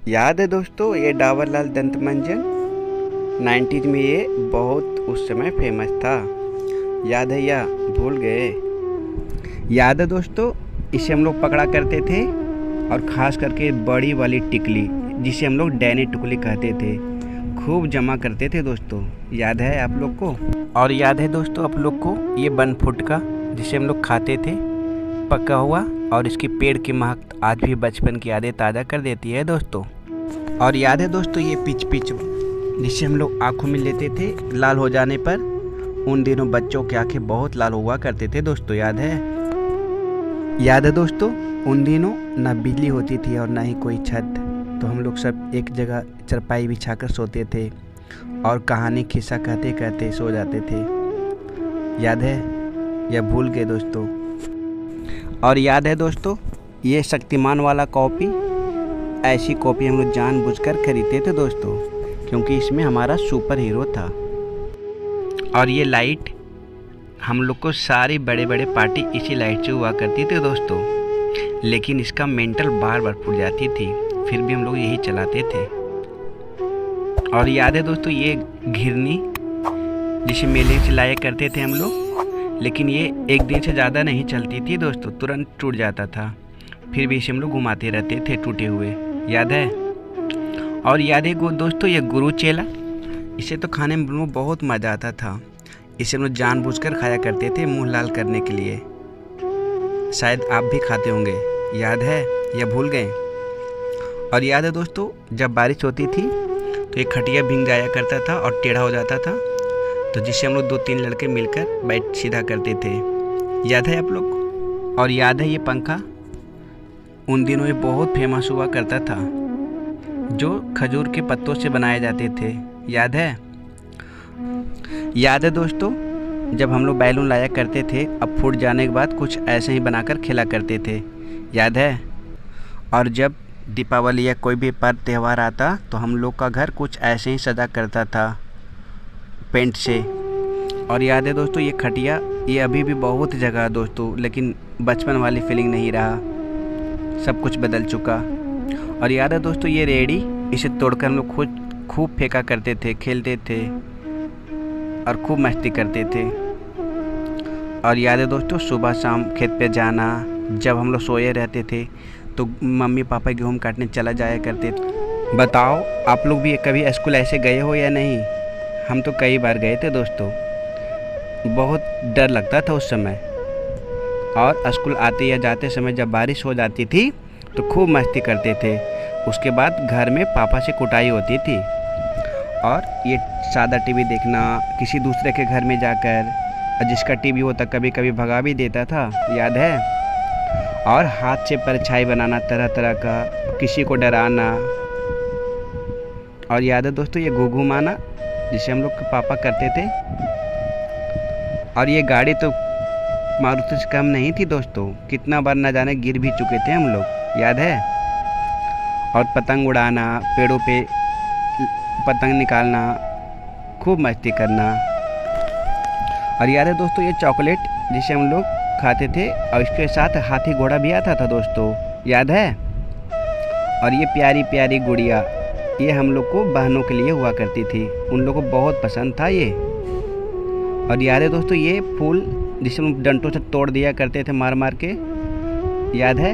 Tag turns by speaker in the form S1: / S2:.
S1: याद है दोस्तों ये डाबर लाल दंत मंजन 90s में ये बहुत उस समय फेमस था। याद है या भूल गए? याद है दोस्तों इसे हम लोग पकड़ा करते थे और ख़ास करके बड़ी वाली टिकली जिसे हम लोग डैनी टिकली कहते थे, खूब जमा करते थे दोस्तों। याद है आप लोग को? और याद है दोस्तों आप लोग को ये 1 फुट का जिसे हम लोग खाते थे पका हुआ, और इसकी पेड़ की महक आज भी बचपन की यादें ताज़ा कर देती है दोस्तों। और याद है दोस्तों ये पिच जिसे हम लोग आँखों में लेते थे लाल हो जाने पर, उन दिनों बच्चों की आंखें बहुत लाल हुआ करते थे दोस्तों। याद है? याद है दोस्तों उन दिनों ना बिजली होती थी और ना ही कोई छत, तो हम लोग सब एक जगह चारपाई बिछाकर सोते थे और कहानी किस्सा कहते कहते सो जाते थे। याद है या भूल गए दोस्तों? और याद है दोस्तों ये शक्तिमान वाला कॉपी, ऐसी कॉपी हम लोग जानबूझकर खरीदते थे दोस्तों क्योंकि इसमें हमारा सुपर हीरो था। और ये लाइट हम लोग को सारी बड़े बड़े पार्टी इसी लाइट से हुआ करती थी दोस्तों, लेकिन इसका मेंटल बार बार फूट जाती थी, फिर भी हम लोग यही चलाते थे। और याद है दोस्तों ये घिरनी जिसे मेले से लाया करते थे हम लोग, लेकिन ये एक दिन से ज़्यादा नहीं चलती थी दोस्तों, तुरंत टूट जाता था, फिर भी इसे हम लोग घुमाते रहते थे टूटे हुए। याद है? और याद है दोस्तों ये गुरु चेला, इसे तो खाने में बहुत मज़ा आता था, इसे हम लोग जानबूझकर खाया करते थे मुंह लाल करने के लिए। शायद आप भी खाते होंगे। याद है या भूल गए? और याद है दोस्तों जब बारिश होती थी तो ये खटिया भीग जाया करता था और टेढ़ा हो जाता था, तो जिससे हम लोग 2-3 लड़के मिलकर बैठ सीधा करते थे। याद है आप लोग? और याद है ये पंखा, उन दिनों ये बहुत फेमस हुआ करता था, जो खजूर के पत्तों से बनाए जाते थे। याद है? याद है दोस्तों जब हम लोग बैलून लाया करते थे, अब फूट जाने के बाद कुछ ऐसे ही बनाकर खेला करते थे। याद है? और जब दीपावली या कोई भी पर्व त्यौहार आता तो हम लोग का घर कुछ ऐसे ही सजा करता था पेंट से। और याद है दोस्तों ये खटिया, ये अभी भी बहुत जगह है दोस्तों, लेकिन बचपन वाली फीलिंग नहीं रहा, सब कुछ बदल चुका। और याद है दोस्तों ये रेडी, इसे तोड़कर हम लोग खुद खूब फेंका करते थे, खेलते थे और खूब मस्ती करते थे। और याद है दोस्तों सुबह शाम खेत पे जाना, जब हम लोग सोए रहते थे तो मम्मी पापा गेहूँ काटने चला जाया करते थे। बताओ आप लोग भी कभी स्कूल ऐसे गए हो या नहीं? हम तो कई बार गए थे दोस्तों, बहुत डर लगता था उस समय। और स्कूल आते या जाते समय जब बारिश हो जाती थी तो खूब मस्ती करते थे, उसके बाद घर में पापा से कुटाई होती थी। और ये सादा टीवी देखना, किसी दूसरे के घर में जाकर, जिसका टीवी होता कभी कभी भगा भी देता था। याद है? और हाथ से परछाई बनाना तरह तरह का, किसी को डराना। और याद है दोस्तों ये घूघू माना जिसे हम लोग के पापा करते थे। और ये गाड़ी तो मारुति से कम नहीं थी दोस्तों, कितना बार न जाने गिर भी चुके थे हम लोग। याद है? और पतंग उड़ाना, पेड़ों पे पतंग निकालना, खूब मस्ती करना। और याद है दोस्तों ये चॉकलेट जिसे हम लोग खाते थे और इसके साथ हाथी घोड़ा भी आता था दोस्तों। याद है? और ये प्यारी प्यारी गुड़िया, ये हम लोग को बहनों के लिए हुआ करती थी, उन लोगों को बहुत पसंद था ये। और याद है दोस्तों ये फूल जिसे हम डंटों से तोड़ दिया करते थे मार मार के। याद है?